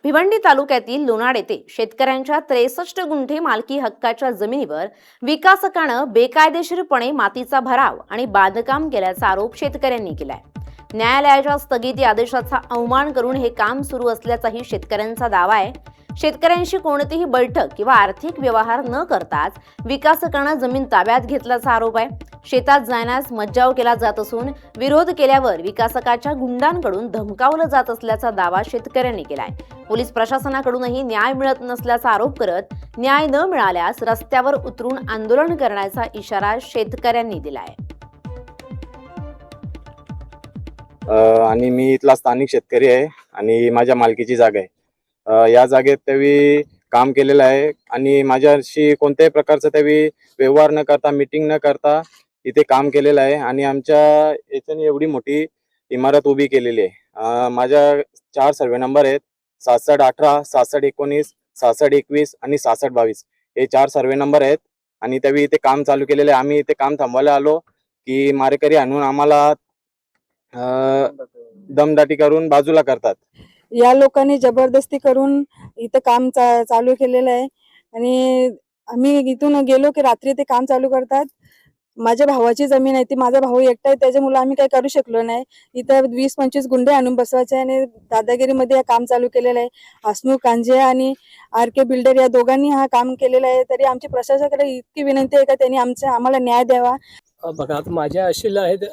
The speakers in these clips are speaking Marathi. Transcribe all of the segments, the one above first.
भिवंडी तालुक्यातील लोणाड येथे शेतकऱ्यांच्या 63 गुंठे मालकी हक्काच्या जमिनीवर विकासकानं बेकायदेशीरपणे मातीचा भराव आणि बांधकाम केल्याचा आरोप शेतकऱ्यांनी केलाय। न्यायालयाच्या स्थगिती आदेशाचा अवमान करून हे काम सुरू असल्याचाही शेतकऱ्यांचा दावा आहे। शेतकऱ्यांशी कोणतीही बैठक किंवा आर्थिक व्यवहार न करताच विकासकानं जमीन ताब्यात घेतल्याचा आरोप आहे। शेतात जाण्यास मज्जाव केला जात असून विरोध केल्यावर विकासकाच्या गुंडांकडून धमकावलं जात असल्याचा दावा शेतकऱ्यांनी केलाय। पोलीस प्रशासनाकडूनही न्याय मिळत नसल्याचा आरोप करत न्याय न मिळाल्यास रस्त्यावर उतरून आंदोलन करण्याचा इशारा शेतकऱ्यांनी दिलाय। आणि मी इथला स्थानिक शेतकरी आहे आणि माझ्या मालकीची जागा आहे। या जागेत त्यांनी काम केलेलं आहे आणि माझ्याशी कोणत्याही प्रकारचा त्यांनी व्यवहार न करता, मीटिंग न करता इथे काम केलेलं आहे आणि आमच्या याच्याने एवढी मोठी इमारत उभी केलेली आहे। माझ्या 4 सर्वे नंबर आहेत, 6718, 6619, 6621 आणि 6622 हे 4 सर्वे नंबर आहेत आणि त्यांनी इथे काम चालू केलेले आहे। आम्ही इथे काम थांबवायला आलो की मारेकरी आणून आम्हाला दमदाटी करून बाजूला करतात। या लोकांनी जबरदस्ती करून इथं काम चालू केलेलं आहे आणि आम्ही इथून गेलो की रात्री ते काम चालू करतात। माझ्या भावाची जमीन आहे, ती माझा भाऊ एकटा आहे, त्याच्यामुळे आम्ही काही करू शकलो नाही। इथं 20-25 गुंडे आणून बसवायचे आणि दादागिरीमध्ये काम चालू केलेलं आहे। हसमुख कांजे आणि RK बिल्डर या दोघांनी हा काम केलेलं आहे। तरी आमची प्रशासनाकडे इतकी विनंती आहे का त्यांनी आम्हाला न्याय द्यावा। बघा, आता माझ्या अशीला आहेत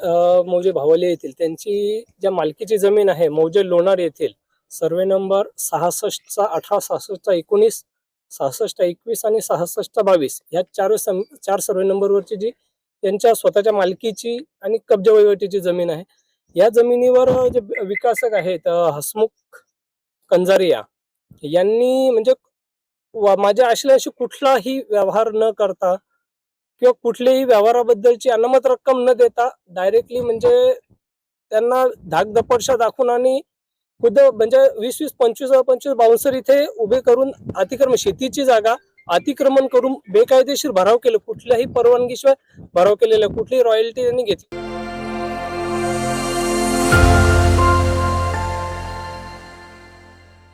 मौजे भावले येथील त्यांची ज्या मालकीची जमीन आहे मौजे लोणाड येथील सर्वे नंबर 66चा 18, 66चा 19, 66चा 21 आणि 66चा 22 या 4 सर्वे नंबरवरची जी त्यांच्या स्वतःच्या मालकीची आणि कब्जा वहिवाटीची जमीन आहे। या जमिनीवर जे विकासक आहेत हसमुख कंजारिया यांनी म्हणजे माझ्या आशल्याशी कुठलाही व्यवहार न करता किंवा कुठल्याही व्यवहाराबद्दलची अनामत रक्कम न देता डायरेक्टली म्हणजे त्यांना धाकधपटशा दाखवून आणि खुद्द म्हणजे 20-25 बाउन्सर इथे उभे करून अतिक्रमण शेतीची जागा अतिक्रमण करून बेकायदेशीर भराव केलं, कुठल्याही परवानगीशिवाय भराव केलेला, कुठलीही रॉयल्टी त्यांनी घेतली।